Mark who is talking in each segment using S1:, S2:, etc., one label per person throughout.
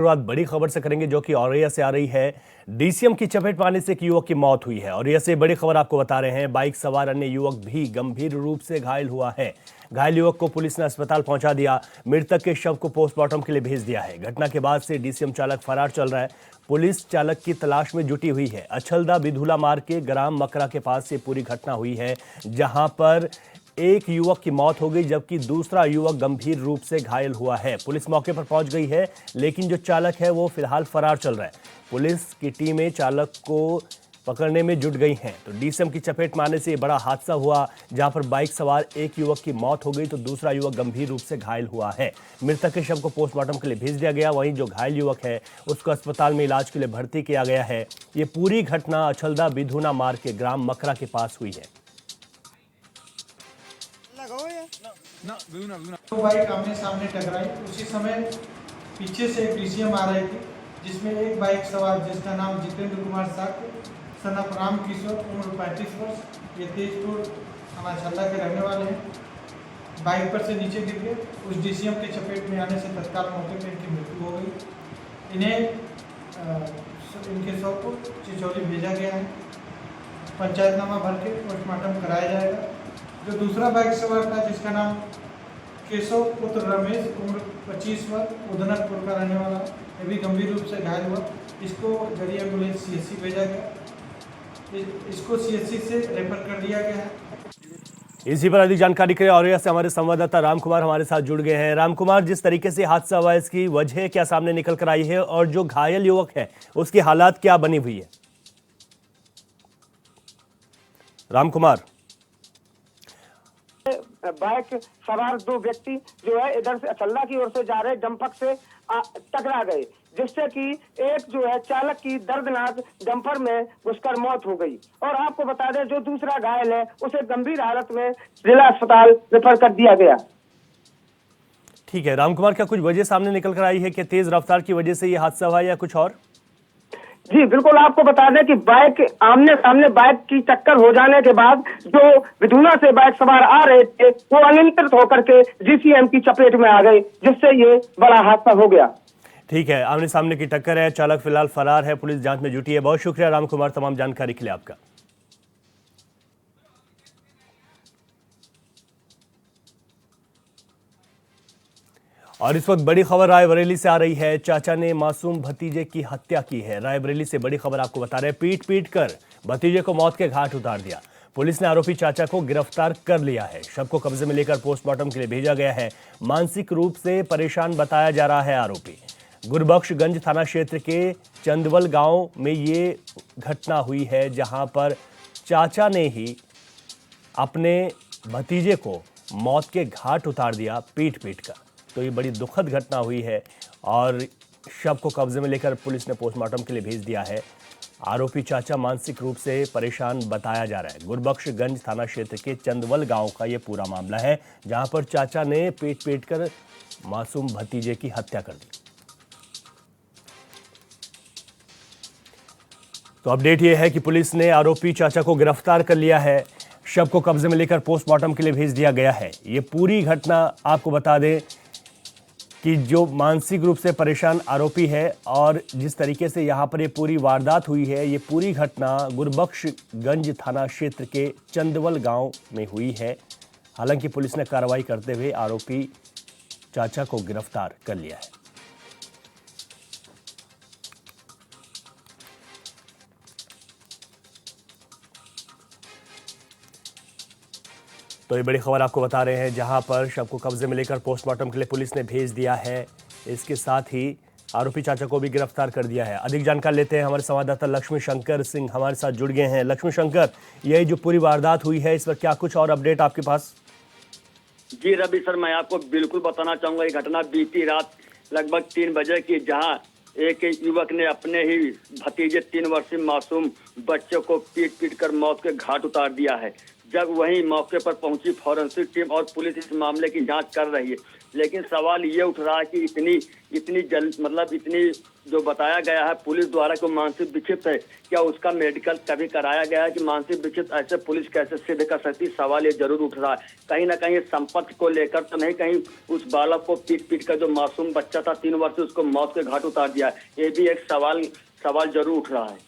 S1: शुरुआत बड़ी खबर से करेंगे जो कि औरैया से आ रही है। डीसीएम की चपेट में आने से एक युवक की मौत हुई है। औरैया से बड़ी खबर आपको बता रहे हैं। बाइक सवार अन्य युवक भी गंभीर रूप से घायल हुआ है। घायल युवक को पुलिस ने अस्पताल पहुंचा दिया। मृतक के शव को पोस्टमार्टम के लिए भेज दिया है। घटना के बाद से डीसीएम चालक फरार चल रहा है। पुलिस चालक की तलाश में जुटी हुई है। अछलदा बिधुला मार्ग के ग्राम मकरा के पास से पूरी घटना हुई है, जहां पर एक युवक की मौत हो गई जबकि दूसरा युवक गंभीर रूप से घायल हुआ है। पुलिस मौके पर पहुंच गई है, लेकिन जो चालक है वो फिलहाल फरार चल रहा है। पुलिस की टीमें चालक को पकड़ने में जुट गई हैं। तो डीसीएम की चपेट में आने से बड़ा हादसा हुआ, जहां पर बाइक सवार एक युवक की मौत हो गई तो दूसरा युवक गंभीर रूप से घायल हुआ है। मृतक के शव को पोस्टमार्टम के लिए भेज दिया गया। वहीं जो घायल युवक है उसको अस्पताल में इलाज के लिए भर्ती किया गया है। ये पूरी घटना अछलदा बिधुना मार्ग के ग्राम मकरा के पास हुई है।
S2: दो बाइक आमने सामने टकराई। उसी समय पीछे से एक डीसीएम आ रही थी, जिसमें एक बाइक सवार जिसका नाम जितेंद्र कुमार साक्य, सन ऑफ राम किशोर, उम्र 35 वर्ष, ये तेजपुर थाना छल्ला के रहने वाले हैं, बाइक पर से नीचे गिर गए। उस डीसीएम के चपेट में आने से तत्काल मौके पर इनकी मृत्यु हो गई। इनके शव को चिचौली भेजा गया है। पंचायतनामा भर के पोस्टमार्टम कराया जाएगा। जो दूसरा बाइक सवार था जिसका नाम केशव पुत्र रमेश, उम्र 25 वर्ष, उदनकपुर का रहने वाला, ये भी गंभीर रूप से घायल हुआ। इसको जरिए एम्बुलेंस सीएससी भेजा गया। इसको सीएससी से रेफर कर दिया गया है।
S1: इसी पर अधिक जानकारी के लिए औरैया से हमारे संवाददाता राम कुमार हमारे साथ जुड़ गए हैं। राम कुमार, जिस तरीके से हादसा हुआ इसकी वजह क्या सामने निकल कर आई है और जो घायल युवक है उसकी हालात क्या बनी हुई है? राम कुमार।
S3: बाइक सवार दो व्यक्ति जो है इधर से अचल्ला की ओर से जा रहे डंपर से टकरा गए, जिससे कि एक जो है चालक की दर्दनाक डंपर में घुसकर मौत हो गई। और आपको बता दें जो दूसरा घायल है उसे गंभीर हालत में जिला अस्पताल रेफर कर दिया गया।
S1: ठीक है राम कुमार, क्या कुछ वजह सामने निकल कर आई है कि तेज रफ्तार की वजह से ये हादसा हुआ या कुछ और?
S3: जी बिल्कुल, आपको बता दें कि बाइक आमने सामने बाइक की टक्कर हो जाने के बाद जो विधुना से बाइक सवार आ रहे थे वो अनियंत्रित होकर के डीसीएम की चपेट में आ गए, जिससे ये बड़ा हादसा हो गया।
S1: ठीक है, आमने सामने की टक्कर है, चालक फिलहाल फरार है, पुलिस जांच में जुटी है। बहुत शुक्रिया राम कुमार तमाम जानकारी के लिए आपका। और इस वक्त बड़ी खबर रायबरेली से आ रही है। चाचा ने मासूम भतीजे की हत्या की है। रायबरेली से बड़ी खबर आपको बता रहे हैं। पीट पीट कर भतीजे को मौत के घाट उतार दिया। पुलिस ने आरोपी चाचा को गिरफ्तार कर लिया है। शव को कब्जे में लेकर पोस्टमार्टम के लिए भेजा गया है। मानसिक रूप से परेशान बताया जा रहा है आरोपी। गुरबख्शगंज थाना क्षेत्र के चंदवल गांव में ये घटना हुई है, जहां पर चाचा ने ही अपने भतीजे को मौत के घाट उतार दिया पीट पीट कर। तो ये बड़ी दुखद घटना हुई है और शव को कब्जे में लेकर पुलिस ने पोस्टमार्टम के लिए भेज दिया है। आरोपी चाचा मानसिक रूप से परेशान बताया जा रहा है। गुरबख्शगंज थाना क्षेत्र के चंदवल गांव का ये पूरा मामला है, जहां पर चाचा ने पीट पीट कर मासूम भतीजे की हत्या कर दी। तो अपडेट यह है कि पुलिस ने आरोपी चाचा को गिरफ्तार कर लिया है। शव को कब्जे में लेकर पोस्टमार्टम के लिए भेज दिया गया है। ये पूरी घटना आपको बता दें कि जो मानसिक रूप से परेशान आरोपी है और जिस तरीके से यहाँ पर ये पूरी वारदात हुई है, ये पूरी घटना गुरबख्शगंज थाना क्षेत्र के चंदवल गांव में हुई है। हालांकि पुलिस ने कार्रवाई करते हुए आरोपी चाचा को गिरफ्तार कर लिया है। तो ये बड़ी खबर आपको बता रहे हैं, जहां पर शव को कब्जे में लेकर पोस्टमार्टम के लिए पुलिस ने भेज दिया है। इसके साथ ही आरोपी चाचा को भी गिरफ्तार कर दिया है। अधिक जानकारी लेते हैं, हमारे संवाददाता लक्ष्मी शंकर सिंह हमारे साथ जुड़ गए हैं। लक्ष्मी शंकर, यही जो पूरी वारदात हुई है, इस पर क्या कुछ और अपडेट आपके पास?
S4: जी रवि सर, मैं आपको बिल्कुल बताना चाहूंगा। ये घटना बीती रात लगभग 3 बजे की, जहां एक युवक ने अपने ही भतीजे 3 वर्षीय मासूम बच्चों को पीट पीट कर मौत के घाट उतार दिया है। जब वहीं मौके पर पहुंची फॉरेंसिक टीम और पुलिस इस मामले की जांच कर रही है। लेकिन सवाल ये उठ रहा है कि इतनी जो बताया गया है पुलिस द्वारा को मानसिक विक्षिप्त है, क्या उसका मेडिकल कभी कराया गया है कि मानसिक विक्षिप्त ऐसे पुलिस कैसे सिद्ध कर सकती? सवाल ये जरूर उठ रहा है। कहीं ना कहीं संपत्ति को लेकर तो नहीं, कहीं उस बालक को पीट कर जो मासूम बच्चा था 3 वर्ष, उसको मौत के घाट उतार दिया, ये भी एक सवाल जरूर उठ रहा है।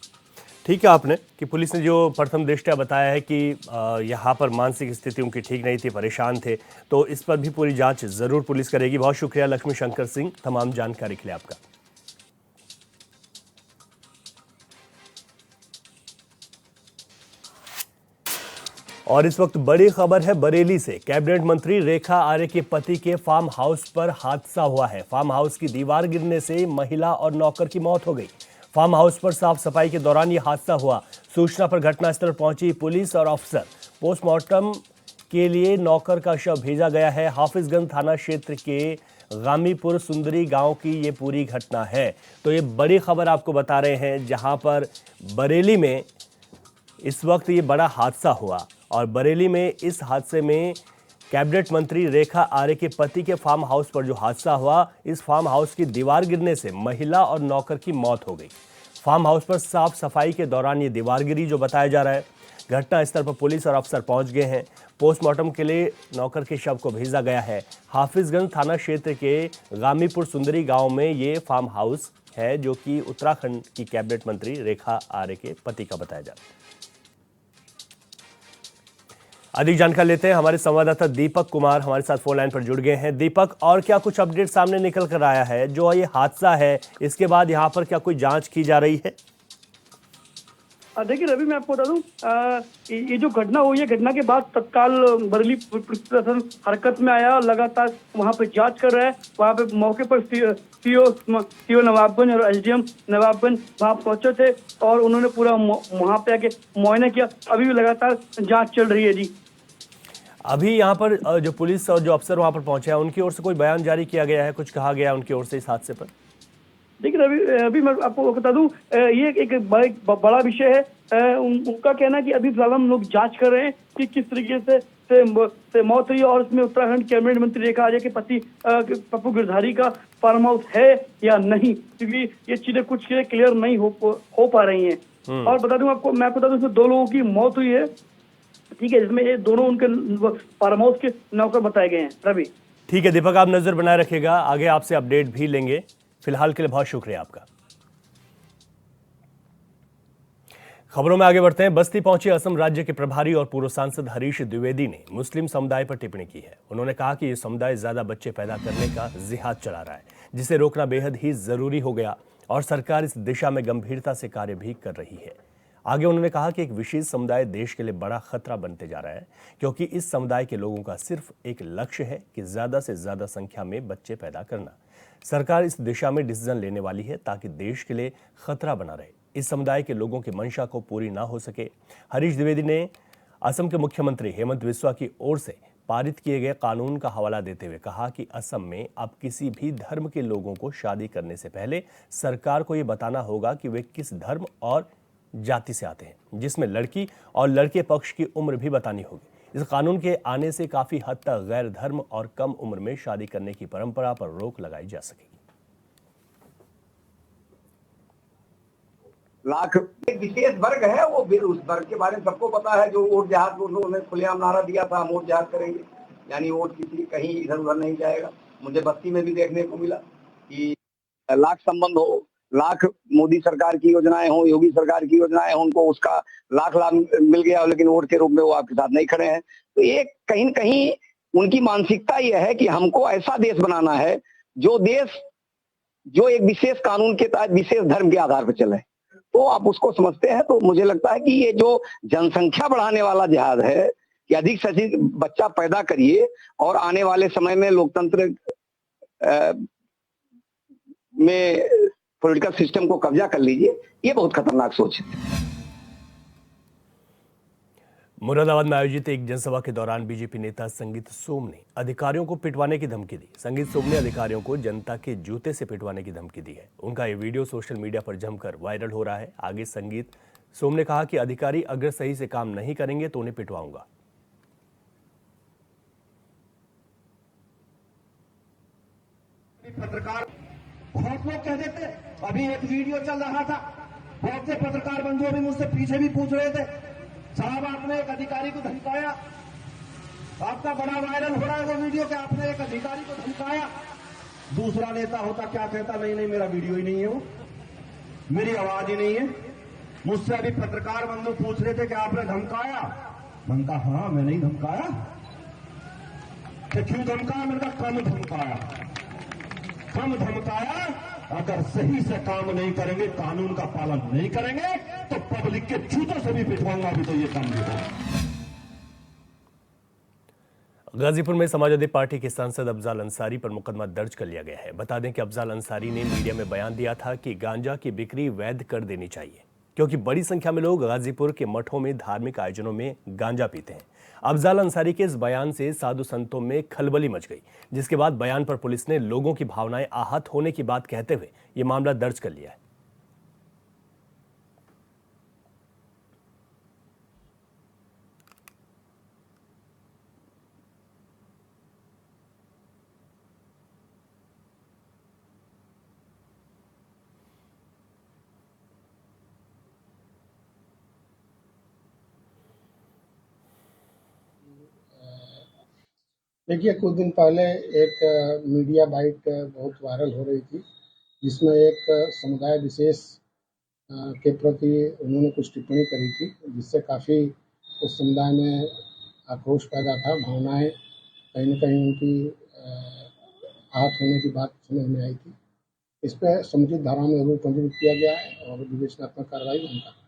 S1: ठीक है आपने कि पुलिस ने जो प्रथम दृष्टया बताया है कि यहाँ पर मानसिक स्थिति उनकी ठीक नहीं थी, परेशान थे, तो इस पर भी पूरी जांच जरूर पुलिस करेगी। बहुत शुक्रिया लक्ष्मी शंकर सिंह तमाम जानकारी के लिए आपका। और इस वक्त बड़ी खबर है बरेली से। कैबिनेट मंत्री रेखा आर्य के पति के फार्म हाउस पर हादसा हुआ है। फार्म हाउस की दीवार गिरने से महिला और नौकर की मौत हो गई। फार्म हाउस पर साफ सफाई के दौरान यह हादसा हुआ। सूचना पर घटनास्थल पहुंची पुलिस और अफसर। पोस्टमार्टम के लिए नौकर का शव भेजा गया है। हाफिजगंज थाना क्षेत्र के गामीपुर सुंदरी गांव की ये पूरी घटना है। तो ये बड़ी खबर आपको बता रहे हैं, जहां पर बरेली में इस वक्त ये बड़ा हादसा हुआ। और बरेली में इस हादसे में कैबिनेट मंत्री रेखा आर्य के पति के फार्म हाउस पर जो हादसा हुआ, इस फार्म हाउस की दीवार गिरने से महिला और नौकर की मौत हो गई। फार्म हाउस पर साफ सफाई के दौरान ये दीवार गिरी, जो बताया जा रहा है। घटनास्थल पर पुलिस और अफसर पहुंच गए हैं। पोस्टमार्टम के लिए नौकर के शव को भेजा गया है। हाफिजगंज थाना क्षेत्र के गामीपुर सुंदरी गांव में ये फार्म हाउस है, जो कि उत्तराखंड की कैबिनेट मंत्री रेखा आर्य के पति का बताया जा रहा है। अधिक जानकारी लेते हैं, हमारे संवाददाता दीपक कुमार हमारे साथ फोन लाइन पर जुड़ गए हैं। दीपक, और क्या कुछ अपडेट सामने निकल कर आया है? जो ये हादसा है, इसके बाद यहाँ पर क्या कोई जांच की जा रही है?
S5: देखिए रवि, मैं आपको बता दूं, ये जो घटना हुई है, घटना के बाद तत्काल बरेली पुलिस प्रशासन हरकत में आया और लगातार वहां पे जांच कर रहा है। वहां पे मौके पर सीओ नवाबगंज और एसडीएम नवाबगंज वहां पहुंचे थे और उन्होंने पूरा वहां पे आके मुआयना किया। अभी भी लगातार जांच चल रही है। जी,
S1: अभी यहाँ पर जो पुलिस और जो अफसर वहां पर पहुंचे हैं, उनकी ओर से कोई बयान जारी किया गया है? कुछ कहा गया उनकी ओर से इस हादसे पर?
S5: देखिए रवि, अभी मैं आपको बता दूं, ये एक बड़ा विषय है। उनका कहना है कि अभी फिलहाल हम लोग जांच कर रहे हैं कि किस तरीके से मौत हुई और इसमें उत्तराखंड कैबिनेट मंत्री रेखा आर्य के पति पप्पू गिरधारी का फार्म हाउस है या नहीं, क्योंकि ये चीजें कुछ चीजें क्लियर नहीं हो पा रही हैं। और बता दूं आपको, मैं बता दूं, इसमें 2 लोगों की मौत हुई है, ठीक है, जिसमें ये दोनों उनके फार्म हाउस के नौकर बताए गए हैं। रवि,
S1: ठीक है दीपक, आप नजर बनाए रखिएगा, आगे आपसे अपडेट भी लेंगे। फिलहाल के लिए बहुत शुक्रिया आपका। खबरों में आगे बढ़ते हैं। बस्ती पहुंचे असम राज्य के प्रभारी और पूर्व सांसद हरीश द्विवेदी ने मुस्लिम समुदाय पर टिप्पणी की है। उन्होंने कहा कि यह समुदाय ज्यादा बच्चे पैदा करने का जिहाद चला रहा है, जिसे रोकना बेहद ही जरूरी हो गया और सरकार इस दिशा में गंभीरता से कार्य भी कर रही है। आगे उन्होंने कहा कि एक विशेष समुदाय देश के लिए बड़ा खतरा बनते जा रहा है, क्योंकि इस समुदाय के लोगों का सिर्फ एक लक्ष्य है कि ज्यादा से ज्यादा संख्या में बच्चे पैदा करना। सरकार इस दिशा में डिसीजन लेने वाली है ताकि देश के लिए खतरा बना रहे, इस समुदाय के लोगों की मंशा को पूरी ना हो सके। हरीश द्विवेदी ने असम के मुख्यमंत्री हेमंत बिस्वा की ओर से पारित किए गए कानून का हवाला देते हुए कहा कि असम में अब किसी भी धर्म के लोगों को शादी करने से पहले सरकार को यह बताना होगा कि वे किस धर्म और जाति से आते हैं, जिसमें लड़की और लड़के पक्ष की उम्र भी बतानी होगी। इस कानून के आने से काफी हद तक गैर धर्म और कम उम्र में शादी करने की परंपरा पर रोक लगाई जा सकेगी।
S6: लाख एक विशेष वर्ग है, वो उस वर्ग के बारे में सबको पता है। जो वोट जहाज उन्होंने खुलेआम नारा दिया था, हम वोट जहाज करेंगे, यानी वोट किसी कहीं इधर उधर नहीं जाएगा। मुझे बस्ती में भी देखने को मिला कि लाख संबंध हो, लाख मोदी सरकार की योजनाएं हो, योगी सरकार की योजनाएं हो, उनको उसका लाख लाभ मिल गया, लेकिन वोट के रूप में वो आपके साथ नहीं खड़े हैं। तो ये कहीं न कहीं उनकी मानसिकता यह है कि हमको ऐसा देश बनाना है जो एक विशेष कानून के तहत विशेष धर्म के आधार पर चले। तो आप उसको समझते हैं। तो मुझे लगता है कि ये जो जनसंख्या बढ़ाने वाला जिहाद है कि अधिक से अधिक बच्चा पैदा करिए और आने वाले समय में लोकतंत्र में पॉलिटिकल सिस्टम को कब्जा कर लीजिए, ये बहुत खतरनाक सोच है।
S1: मुरादाबाद में आयोजित एक जनसभा के दौरान बीजेपी नेता संगीत सोम ने अधिकारियों को पिटवाने की धमकी दी। संगीत सोम ने अधिकारियों को जनता के जूते से पिटवाने की धमकी दी है। उनका ये वीडियो सोशल मीडिया पर जमकर वायरल हो रहा है। आगे संगीत सोम ने कहा कि अधिकारी अगर सही से काम नहीं करेंगे तो उन्हें पिटवाऊंगा।
S7: पत्रकार बहुत लोग कह देते, अभी एक वीडियो चल रहा था, बहुत से पत्रकार बंधु अभी मुझसे पीछे भी पूछ रहे थे, साहब आपने एक अधिकारी को धमकाया, आपका बड़ा वायरल हो रहा है वो वीडियो कि आपने एक अधिकारी को धमकाया। दूसरा नेता होता क्या कहता, नहीं नहीं मेरा वीडियो ही नहीं है, वो मेरी आवाज ही नहीं है। मुझसे अभी पत्रकार बंधु पूछ रहे थे कि आपने धमकाया, मैंने कहा हाँ मैंने ही धमकाया। कि क्यों धमकाया? मैंने कहा कम धमकाया, कम धमकाया। अगर सही से काम नहीं करेंगे, कानून का पालन नहीं करेंगे तो पब्लिक के जूतों से भी पिटवाऊंगा, अभी तो ये काम नहीं होगा।
S1: गाजीपुर में समाजवादी पार्टी के सांसद अफजाल अंसारी पर मुकदमा दर्ज कर लिया गया है। बता दें कि अफजाल अंसारी ने मीडिया में बयान दिया था कि गांजा की बिक्री वैध कर देनी चाहिए, क्योंकि बड़ी संख्या में लोग गाजीपुर के मठों में धार्मिक आयोजनों में गांजा पीते हैं। अफजाल अंसारी के इस बयान से साधु संतों में खलबली मच गई, जिसके बाद बयान पर पुलिस ने लोगों की भावनाएं आहत होने की बात कहते हुए ये मामला दर्ज कर लिया है।
S8: देखिए, कुछ दिन पहले एक मीडिया बाइट बहुत वायरल हो रही थी, जिसमें एक समुदाय विशेष के प्रति उन्होंने कुछ टिप्पणी करी थी, जिससे काफ़ी उस समुदाय में आक्रोश पैदा था। भावनाएं कहीं न कहीं उनकी आहत होने की बात समझ में आई थी। इस पर समुचित धारा में रूप पंजीकृत किया गया है और विवेचनात्मक कार्रवाई हम कर रहे हैं।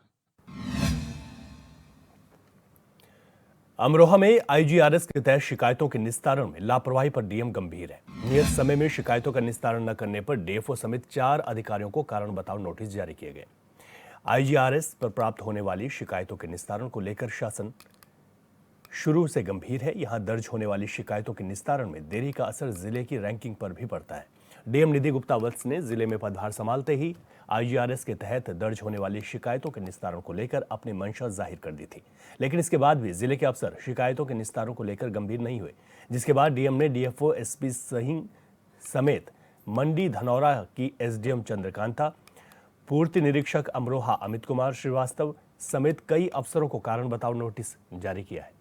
S1: अमरोहा में आईजीआरएस के तहत शिकायतों के निस्तारण में लापरवाही पर डीएम गंभीर है। नियत समय में शिकायतों का निस्तारण न करने पर डीएफओ समेत 4 अधिकारियों को कारण बताओ नोटिस जारी किए गए। आईजीआरएस पर प्राप्त होने वाली शिकायतों के निस्तारण को लेकर शासन शुरू से गंभीर है। यहां दर्ज होने वाली शिकायतों के निस्तारण में देरी का असर जिले की रैंकिंग पर भी पड़ता है। डीएम निधि गुप्ता वत्स ने जिले में पदभार संभालते ही आईजीआरएस के तहत दर्ज होने वाली शिकायतों के निस्तारण को लेकर अपनी मंशा जाहिर कर दी थी, लेकिन इसके बाद भी जिले के अफसर शिकायतों के निस्तारण को लेकर गंभीर नहीं हुए, जिसके बाद डीएम ने डीएफओ एसपी सिंह समेत मंडी धनौरा की एसडीएम चंद्रकांता, पूर्ति निरीक्षक अमरोहा अमित कुमार श्रीवास्तव समेत कई अफसरों को कारण बताओ नोटिस जारी किया है।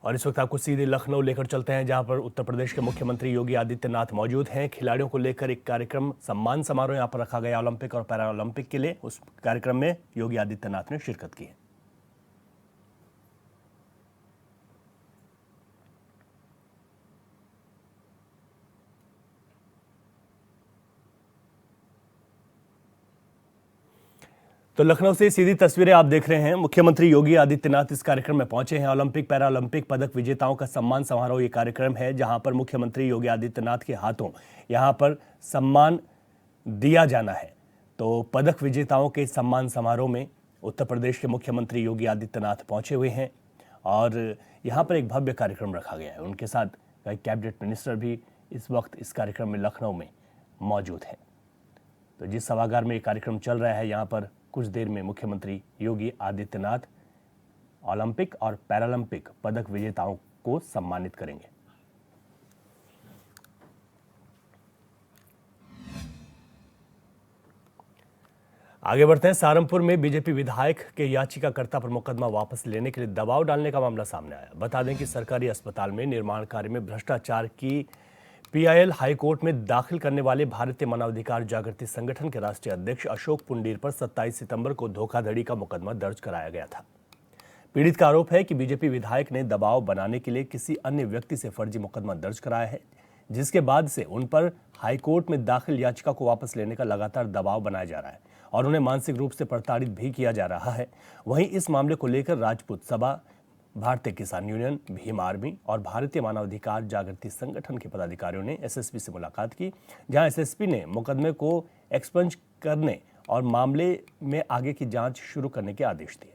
S1: और इस वक्त आपको सीधे लखनऊ लेकर चलते हैं, जहां पर उत्तर प्रदेश के मुख्यमंत्री योगी आदित्यनाथ मौजूद हैं। खिलाड़ियों को लेकर एक कार्यक्रम, सम्मान समारोह यहां पर रखा गया ओलंपिक और पैरा ओलंपिक के लिए। उस कार्यक्रम में योगी आदित्यनाथ ने शिरकत की है। तो लखनऊ से सीधी तस्वीरें आप देख रहे हैं। मुख्यमंत्री योगी आदित्यनाथ इस कार्यक्रम में पहुंचे हैं। ओलंपिक पैरा ओलंपिक पदक विजेताओं का सम्मान समारोह ये कार्यक्रम है, जहां पर मुख्यमंत्री योगी आदित्यनाथ के हाथों यहां पर सम्मान दिया जाना है। तो पदक विजेताओं के सम्मान समारोह में उत्तर प्रदेश के मुख्यमंत्री योगी आदित्यनाथ पहुंचे हुए हैं और यहां पर एक भव्य कार्यक्रम रखा गया है। उनके साथ कई कैबिनेट मिनिस्टर भी इस वक्त इस कार्यक्रम में लखनऊ में मौजूद हैं। तो जिस सभागार में ये कार्यक्रम चल रहा है, यहाँ पर कुछ देर में मुख्यमंत्री योगी आदित्यनाथ ओलंपिक और पैरालंपिक पदक विजेताओं को सम्मानित करेंगे। आगे बढ़ते हैं। सहारनपुर में बीजेपी विधायक के याचिकाकर्ता पर मुकदमा वापस लेने के लिए दबाव डालने का मामला सामने आया। बता दें कि सरकारी अस्पताल में निर्माण कार्य में भ्रष्टाचार की पीआईएल हाईकोर्ट में दाखिल करने वाले भारतीय मानवाधिकार जागृति संगठन के राष्ट्रीय अध्यक्ष अशोक पुंडीर पर 27 सितंबर को धोखाधड़ी का मुकदमा दर्ज कराया गया था। पीड़ित का आरोप है कि बीजेपी विधायक ने दबाव बनाने के लिए किसी अन्य व्यक्ति से फर्जी मुकदमा दर्ज कराया है, जिसके बाद से उन पर हाईकोर्ट में दाखिल याचिका को वापस लेने का लगातार दबाव बनाया जा रहा है और उन्हें मानसिक रूप से प्रताड़ित भी किया जा रहा है। वहीं इस मामले को लेकर राजपूत सभा, भारतीय किसान यूनियन, भीम आर्मी और भारतीय मानवाधिकार जागृति संगठन के पदाधिकारियों ने एसएसपी से मुलाकात की, जहां एसएसपी ने मुकदमे को एक्सपंज करने और मामले में आगे की जांच शुरू करने के आदेश दिए।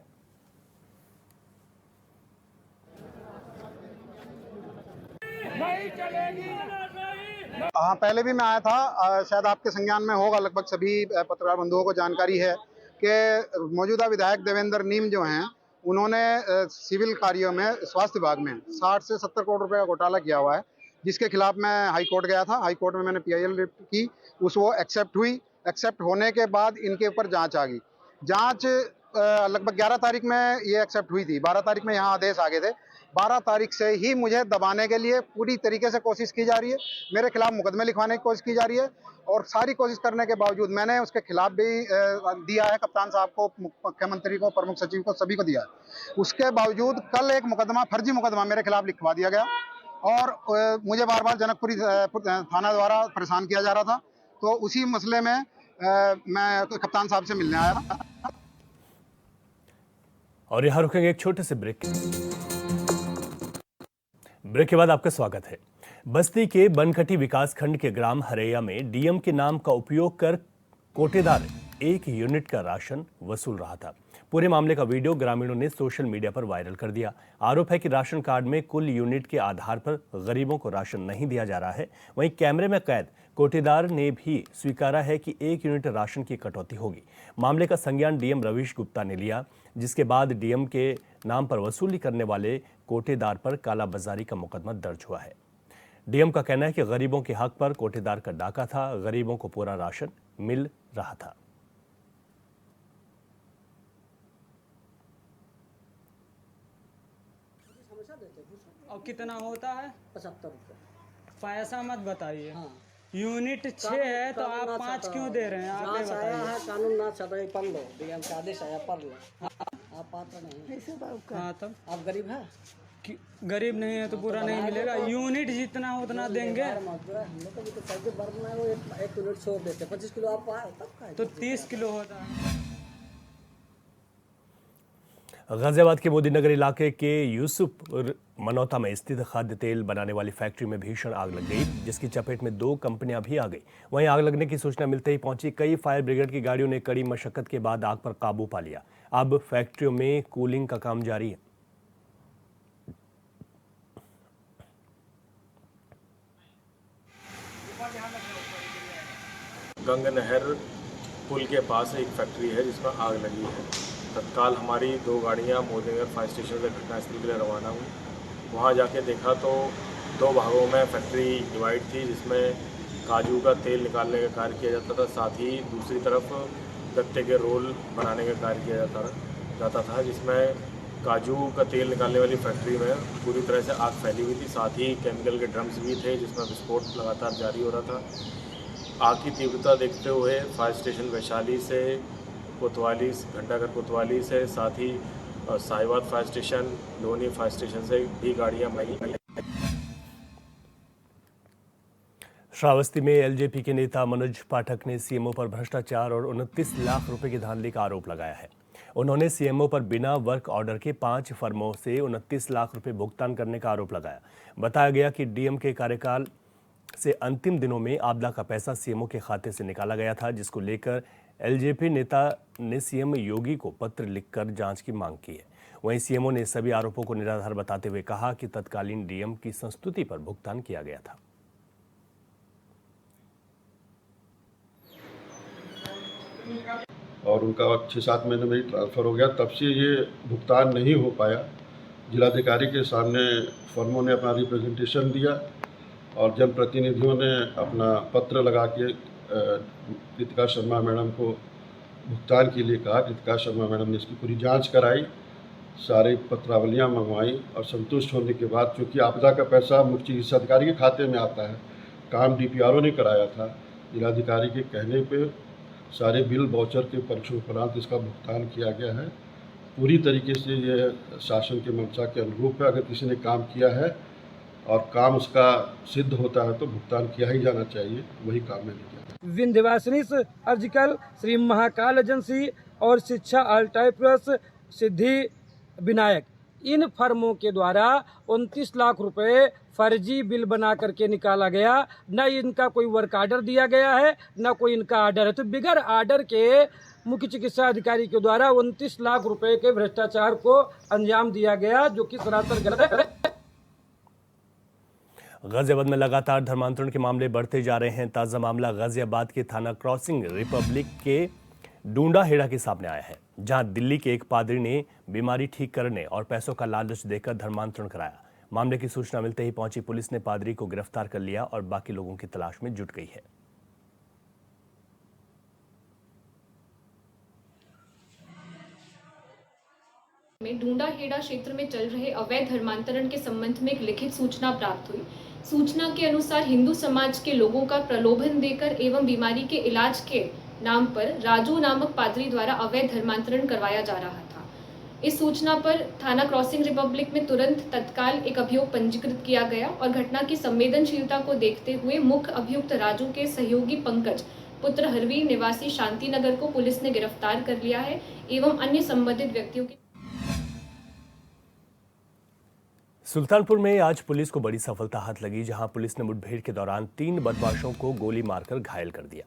S9: नहीं चलेगी,
S8: हाँ, पहले भी मैं आया था। शायद आपके संज्ञान में होगा, लगभग सभी पत्रकार बंधुओं को जानकारी है कि मौजूदा विधायक देवेंद्र नीम जो हैं, उन्होंने सिविल कार्यों में स्वास्थ्य विभाग में 60 से 70 करोड़ रुपए का घोटाला किया हुआ है, जिसके खिलाफ मैं हाई कोर्ट गया था। हाई कोर्ट में मैंने PIL रिट की, वो एक्सेप्ट हुई। एक्सेप्ट होने के बाद इनके ऊपर जांच आ गई। जांच लगभग 11 तारीख में ये एक्सेप्ट हुई थी, 12 तारीख में यहाँ आदेश आ गए थे। 12 तारीख से ही मुझे दबाने के लिए पूरी तरीके से कोशिश की जा रही है, मेरे खिलाफ मुकदमे लिखवाने की कोशिश की जा रही है, और सारी कोशिश करने के बावजूद मैंने उसके खिलाफ भी दिया है, कप्तान साहब को, मुख्यमंत्री को, प्रमुख सचिव को, सभी को दिया है। उसके बावजूद कल एक मुकदमा, फर्जी मुकदमा मेरे खिलाफ लिखवा दिया गया, और मुझे बार बार जनकपुरी थाना द्वारा परेशान किया जा रहा था। तो उसी मसले में मैं कप्तान साहब से मिलने आया।
S1: और यहाँ रुकेंगे एक छोटे से ब्रेक के बाद आपका स्वागत है। बस्ती के बनकटी विकासखंड के ग्राम हरैया में DM के नाम का उपयोग कर कोटेदार 1 यूनिट का राशन वसूल रहा था। पूरे मामले का वीडियो ग्रामीणों ने सोशल मीडिया पर वायरल कर दिया। आरोप है कि राशन कार्ड में कुल यूनिट के आधार पर गरीबों को राशन नहीं दिया जा रहा है। वहीं कैमरे में कैद कोटेदार ने भी स्वीकारा है कि 1 यूनिट राशन की कटौती होगी। मामले का संज्ञान DM रवीश गुप्ता ने लिया, जिसके बाद DM के नाम पर वसूली करने वाले कोटेदार पर कालाबाजारी का मुकदमा दर्ज हुआ है। DM का कहना है कि गरीबों के हक पर कोटेदार का डाका था, गरीबों को पूरा राशन मिल रहा था।
S9: और कितना होता है?
S10: 75 रुपये।
S9: पैसा मत बताइए।
S10: हाँ।
S9: यूनिट 6 है तो आप 5 क्यों दे रहे हैं? आप
S10: आया है, कानून ना चल रहा है, पढ़ लो, DM का आदेश आया, पढ़ लो। आप पात्र नहीं।
S9: हाँ, तब
S10: आप गरीब है?
S9: गरीब नहीं है तो पूरा नहीं मिलेगा। यूनिट जितना हो उतना देंगे।
S10: हम लोग को भी तो पैसे भरना है, वो 1 यूनिट छोड़ देते, 25 किलो आप पाए तब खाए
S9: तो 30 किलो होता है।
S1: गाजियाबाद के मोदीनगर इलाके के यूसुफ मनौता में स्थित खाद्य तेल बनाने वाली फैक्ट्री में भीषण आग लग गई, जिसकी चपेट में 2 कंपनियां भी आ गई। वहीं आग लगने की सूचना मिलते ही पहुंची कई फायर ब्रिगेड की गाड़ियों ने कड़ी मशक्कत के बाद आग पर काबू पा लिया। अब फैक्ट्रियों में कूलिंग का काम जारी है।
S11: गंग नहर पुल के पास एक फैक्ट्री है जिसमें आग लगी है। तत्काल हमारी 2 गाड़ियां मोदीनगर फायर स्टेशन से घटनास्थल के लिए रवाना हुई। वहां जाके देखा तो 2 भागों में फैक्ट्री डिवाइड थी, जिसमें काजू का तेल निकालने का कार्य किया जाता था, साथ ही दूसरी तरफ गत्ते के रोल बनाने का कार्य किया जाता था, जिसमें काजू का तेल निकालने वाली फैक्ट्री में पूरी तरह से आग फैली हुई थी। साथ ही केमिकल के ड्रम्स भी थे, जिसमें विस्फोट लगातार जारी हो रहा था। आग की तीव्रता देखते हुए फायर स्टेशन वैशाली से, कोतवाली, घंटाघर कोतवाली से, साथ ही Sahiwal fire station, Loni fire station से भी गाड़ियां मंगाई।
S1: श्रावस्ती में LJP के नेता मनोज पाठक ने CMO पर भ्रष्टाचार और 29 लाख रुपए की धांधली का आरोप लगाया है। उन्होंने CMO पर बिना वर्क ऑर्डर के 5 फर्मों से 29 लाख रुपए भुगतान करने का आरोप लगाया। बताया गया कि DM के कार्यकाल से अंतिम दिनों में आपदा का पैसा CMO के खाते से निकाला गया था, जिसको लेकर LJP नेता ने CM योगी को पत्र लिखकर जांच की मांग की है। वहीं CMO ने सभी आरोपों को निराधार बताते हुए कहा कि तत्कालीन DM की संस्तुति पर भुगतान किया गया था।
S12: और उनका 6-7 महीने में ही ट्रांसफ़र हो गया, तब से ये भुगतान नहीं हो पाया। जिलाधिकारी के सामने फर्मों ने अपना रिप्रेजेंटेशन दिया और जनप्रतिनिधियों ने अपना पत्र लगा के कृतिका शर्मा मैडम को भुगतान के लिए कहा। कृतिका शर्मा मैडम ने इसकी पूरी जांच कराई, सारी पत्रावलियां मंगवाई और संतुष्ट होने के बाद, चूँकि आपदा का पैसा मुख्य चिकित्साधिकारी के खाते में आता है, काम DPRO ने कराया था, जिलाधिकारी के कहने पे सारे बिल वाउचर के परीक्षोपरांत इसका भुगतान किया गया है। पूरी तरीके से ये शासन के मंशा के अनुरूप है। अगर किसी ने काम किया है और काम उसका सिद्ध होता है तो भुगतान किया ही जाना चाहिए, वही काम मैंने किया।
S9: विंध्यवासिनी सर्जिकल, श्री महाकाल एजेंसी और शिक्षा अल्टाइप्लस सिद्धि विनायक, इन फर्मों के द्वारा 29 लाख रुपए फर्जी बिल बना करके निकाला गया। न इनका कोई वर्क ऑर्डर दिया गया है, न कोई इनका ऑर्डर है। तो बिगर ऑर्डर के मुख्य चिकित्सा अधिकारी के द्वारा 29 लाख रुपए के भ्रष्टाचार को अंजाम दिया गया, जो कि सरासर गलत है।
S1: गाजियाबाद में लगातार धर्मांतरण के मामले बढ़ते जा रहे हैं। ताज़ा मामला गाजियाबाद के थाना क्रॉसिंग रिपब्लिक के डूंडा हेड़ा के सामने आया है, जहां दिल्ली के एक पादरी ने बीमारी ठीक करने और पैसों का लालच देकर धर्मांतरण कराया। मामले की सूचना मिलते ही पहुंची पुलिस ने पादरी को गिरफ्तार कर लिया और बाकी लोगों की तलाश में जुट गई है।
S13: में डूंडा हेड़ा क्षेत्र में चल रहे अवैध धर्मांतरण के संबंध में एक लिखित सूचना प्राप्त हुई। सूचना के अनुसार हिंदू समाज के लोगों का प्रलोभन देकर एवं बीमारी के इलाज के नाम पर राजू नामक पादरी द्वारा अवैध धर्मांतरण करवाया जा रहा था। इस सूचना पर थाना क्रॉसिंग रिपब्लिक में तुरंत तत्काल एक अभियोग पंजीकृत किया गया और घटना की संवेदनशीलता को देखते हुए मुख्य अभियुक्त राजू के सहयोगी पंकज पुत्र हरवीर निवासी शांतिनगर को पुलिस ने गिरफ्तार कर लिया है एवं अन्य संबंधित व्यक्तियों की।
S1: सुल्तानपुर में आज पुलिस को बड़ी सफलता हाथ लगी, जहां पुलिस ने मुठभेड़ के दौरान 3 बदमाशों को गोली मारकर घायल कर दिया।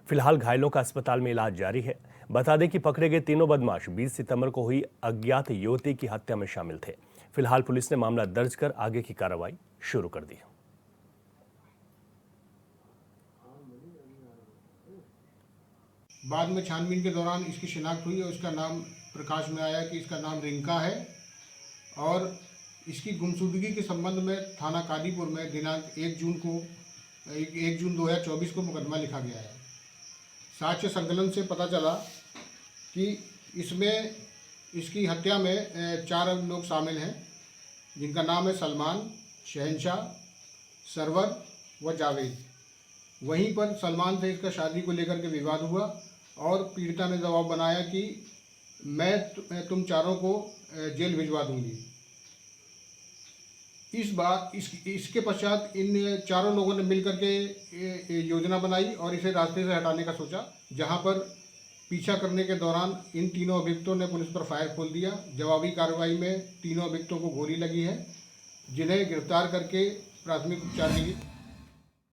S1: फिलहाल घायलों का अस्पताल में इलाज जारी है। बता दें कि पकड़े गए तीनों बदमाश 20 सितंबर को हुई अज्ञात युवती की हत्या में शामिल थे। फिलहाल पुलिस ने मामला दर्ज कर आगे की कार्रवाई शुरू कर दी।
S8: बाद में छानबीन के दौरान इसकी शिनाख्त हुई और इसका नाम प्रकाश में आया कि इसका नाम रिंका है और इसकी गुमशुदगी के संबंध में थाना कादीपुर में दिनांक 1 जून 2024 को मुकदमा लिखा गया है। साक्ष्य संकलन से पता चला कि इसमें इसकी हत्या में 4 लोग शामिल हैं, जिनका नाम है सलमान, शहनशाह, सरवर व जावेद। वहीं पर सलमान से इसका शादी को लेकर के विवाद हुआ और पीड़िता ने दबाव बनाया कि मैं तुम चारों को जेल भिजवा दूंगी। इसके पश्चात इन चारों लोगों ने मिलकर के योजना बनाई और इसे रास्ते से हटाने का सोचा, जहां पर पीछा करने के दौरान इन तीनों अभियुक्तों ने पुलिस पर फायर खोल दिया। जवाबी कार्रवाई में तीनों अभियुक्तों को गोली लगी है, जिन्हें गिरफ्तार करके प्राथमिक उपचार के लिए